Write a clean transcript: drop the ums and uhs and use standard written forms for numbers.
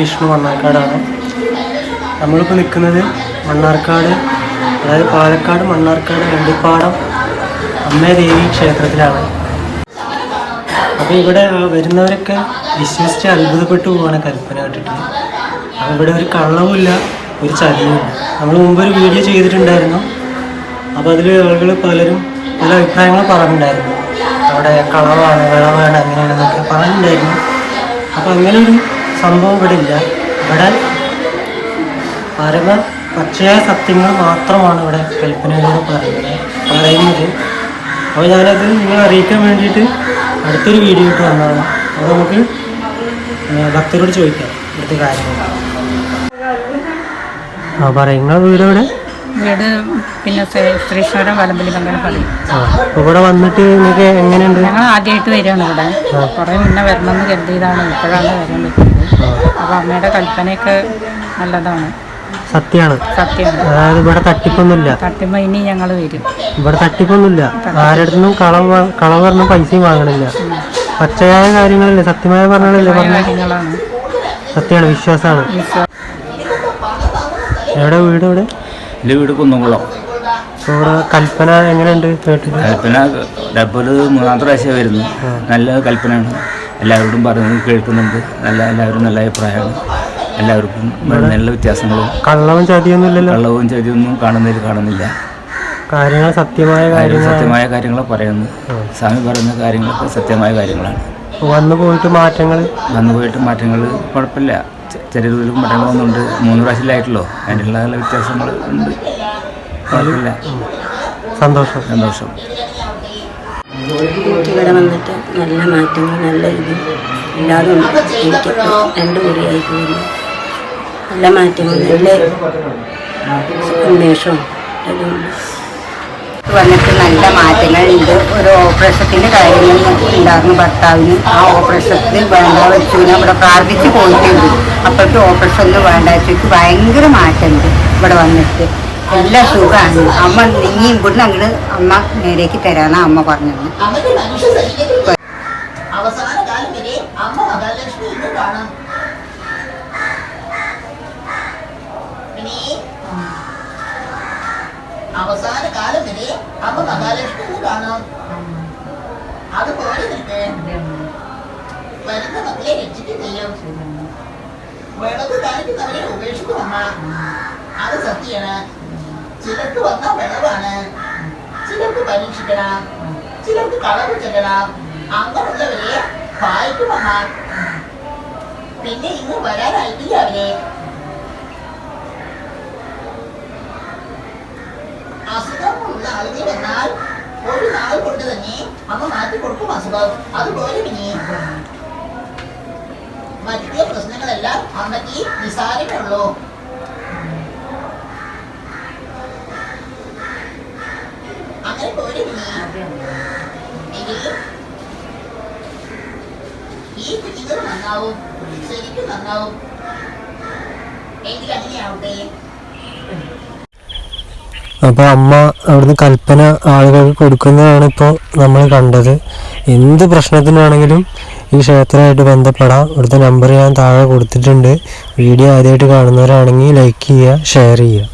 വിഷ്ണു മണ്ണാർക്കാടാണ്. നമ്മളിപ്പോൾ നിൽക്കുന്നത് മണ്ണാർക്കാട്, അതായത് പാലക്കാട് മണ്ണാർക്കാട് വെണ്ടിപ്പാടം അമ്മേ ദേവി ക്ഷേത്രത്തിലാണ്. അപ്പോൾ ഇവിടെ വരുന്നവരൊക്കെ വിശ്വസിച്ച് അത്ഭുതപ്പെട്ടു പോവാണ് കൽപ്പന കേട്ടിട്ട്. അപ്പോൾ ഇവിടെ ഒരു കള്ളവുമില്ല, ഒരു ചതിയുമില്ല. നമ്മൾ മുമ്പൊരു വീഡിയോ ചെയ്തിട്ടുണ്ടായിരുന്നു. അപ്പോൾ അതിൽ ആളുകൾ പലരും പല അഭിപ്രായങ്ങളും പറഞ്ഞിട്ടുണ്ടായിരുന്നു. അവിടെ കളവാണ്, വിളവാണ്, അങ്ങനെയാണെന്നൊക്കെ പറഞ്ഞിട്ടുണ്ടായിരുന്നു. അപ്പോൾ അങ്ങനൊരു സംഭവം ഇവിടെ ഇല്ല. ഇവിടെ പരമ പച്ചയായ സത്യങ്ങൾ മാത്രമാണ് ഇവിടെ കൽപ്പനയോട് പറയുന്നത്. അപ്പോൾ ഞാനത് നിങ്ങളെ അറിയിക്കാൻ വേണ്ടിയിട്ട് അടുത്തൊരു വീഡിയോ ഇട്ട് വന്നതാണ്. അപ്പോൾ നമുക്ക് ഭക്തരോട് ചോദിക്കാം ഇവിടുത്തെ കാര്യങ്ങൾ. പറയാം, നിങ്ങളെ വീട് ഇവിടെ? വീട് പിന്നെ ശ്രീശ്വരം വലമ്പലി മംഗലം പറയും. ഇവിടെ വന്നിട്ട് നിങ്ങൾക്ക് എങ്ങനെയുണ്ട്? ഞങ്ങൾ ആദ്യമായിട്ട് വരികയാണ് ഇവിടെ. കുറേ മുന്നേ വരണമെന്ന് കരുതിയതാണ്, ഇപ്പോഴാണ് വരാൻ പറ്റുന്നത്. അപ്പോൾ അമ്മയുടെ കൽപ്പനയൊക്കെ നല്ലതാണ്, സത്യമാണ്. അതായത് ഇവിടെ തട്ടിപ്പൊന്നുമില്ല. തട്ടിപ്പോ ഇനി ഞങ്ങൾ വരും. ഇവിടെ തട്ടിപ്പൊന്നുമില്ല, ആരുടെ കളവ് പറഞ്ഞ പൈസയും വാങ്ങണില്ല. പച്ചയായ കാര്യങ്ങളല്ലേ, സത്യമായ പറഞ്ഞാലല്ലേ കാര്യങ്ങളാണ്, സത്യമാണ്, വിശ്വാസമാണ്. എവിടെ വീട്? ഇവിടെ എൻ്റെ വീട് കുന്നംകുളം. ഇവിടെ കൽപ്പന എങ്ങനെയുണ്ട് കേട്ടിട്ട്? കൽപ്പന ഡബിൾ 3-ാമത്തെ പ്രാവശ്യം വരുന്നു. നല്ല കൽപ്പനയാണ്, എല്ലാവരോടും പറയുന്നത് കേൾക്കുന്നുണ്ട്. എല്ലാവരും നല്ല അഭിപ്രായമാണ്. എല്ലാവർക്കും നല്ല വ്യത്യാസങ്ങളും കള്ളവും ചതിയൊന്നുമില്ലല്ലോ. കള്ളവും ചതിയൊന്നും കാണുന്നില്ല. കാര്യങ്ങൾ സത്യമായ കാര്യങ്ങൾ പറയുന്നു. സ്വാമി പറയുന്ന കാര്യങ്ങളൊക്കെ സത്യമായ കാര്യങ്ങളാണ്. വന്നു പോയിട്ട് മാറ്റങ്ങൾ കുഴപ്പമില്ല. ചെറിയ തോതിലും മാറ്റങ്ങളൊന്നും ഉണ്ട്. 3 പ്രാവശ്യമായിട്ടുള്ളൂ, അതിനുള്ള നല്ല വ്യത്യാസങ്ങൾ ഉണ്ട്. കുഴപ്പമില്ല. സന്തോഷം. ഇവിടെ വന്നിട്ട് നല്ല മാറ്റങ്ങൾ, നല്ല ഇത് എല്ലാവരും എനിക്കിപ്പോൾ 2 മുറിയായിട്ട് വരുന്നു. നല്ല മാറ്റങ്ങൾ, നല്ല ഉന്മേഷവും വന്നിട്ട് നല്ല മാറ്റങ്ങളുണ്ട്. ഒരു ഓപ്പറേഷത്തിൻ്റെ കാര്യങ്ങൾ ഉണ്ടായിരുന്നു ഭർത്താവിന്. ആ ഓപ്പറേഷത്തിൽ വേണ്ട വെച്ചു ഇവിടെ പ്രാർത്ഥിച്ച് പോയിട്ടുണ്ട്. അപ്പോഴത്തെ ഓപ്പറേഷൻ ഒന്നും വേണ്ട വെച്ചിട്ട് ഭയങ്കര മാറ്റമുണ്ട് ഇവിടെ വന്നിട്ട്. എല്ലാം സുഖമാണ്. അമ്മ നീ ഇവിടുന്ന് അങ്ങോട്ട് അമ്മ നേരേക്ക് തരാനാണ് അമ്മ പറഞ്ഞത്. അവസാന കാലം വരെ അമ്മ മഹാലക്ഷ്മി ഇന്ന് കാണാം. അവസാന കാലം വരെ അമ്മ മഹാലക്ഷ്മി ഇന്ന് കാണാം. അതുപോലെ തന്നെ വരുന്ന മക്കളെ രക്ഷിക്കും ചെയ്യും. വിളവ് കാണിക്കുന്നവരെ ഉപേക്ഷിക്കും അമ്മ. അത് സത്യമാണ്. ചിലർക്ക് വന്ന വിളവാണ്, ചിലർക്ക് പരീക്ഷിക്കണം, ചിലർക്ക് കളവ് ചെല്ലണം. അങ്ങനെയുള്ളവരെ വായിക്കും അമ്മ. പിന്നെ ഇന്ന് വരാനായിട്ടില്ല അവരെ. അസുഖമുള്ള ആളുകൾ വന്നാൽ ഒരു നാൾ കൊണ്ട് തന്നെ അമ്മ മാറ്റി കൊടുക്കും അസുഖം. അതുപോലെ പിന്നെ മറ്റു പ്രശ്നങ്ങളെല്ലാം അമ്മയ്ക്ക് നിസാരമേ ഉള്ളൂ. അങ്ങനെ പോലെ പിന്നെ എങ്കിലും ഈ കുഞ്ഞുങ്ങൾ നന്നാവും, ശരിക്കും നന്നാവും. എങ്കിൽ അങ്ങനെയാവട്ടെ. അപ്പോൾ അമ്മ അവിടുന്ന് കൽപ്പന ആളുകൾക്ക് കൊടുക്കുന്നതാണ് ഇപ്പോൾ നമ്മൾ കണ്ടത്. എന്ത് പ്രശ്നത്തിനാണെങ്കിലും ഈ ക്ഷേത്രമായിട്ട് ബന്ധപ്പെടാം. ഇവിടുത്തെ നമ്പർ ഞാൻ താഴെ കൊടുത്തിട്ടുണ്ട്. വീഡിയോ ആദ്യമായിട്ട് കാണുന്നവരാണെങ്കിൽ ലൈക്ക് ചെയ്യുക, ഷെയർ ചെയ്യുക.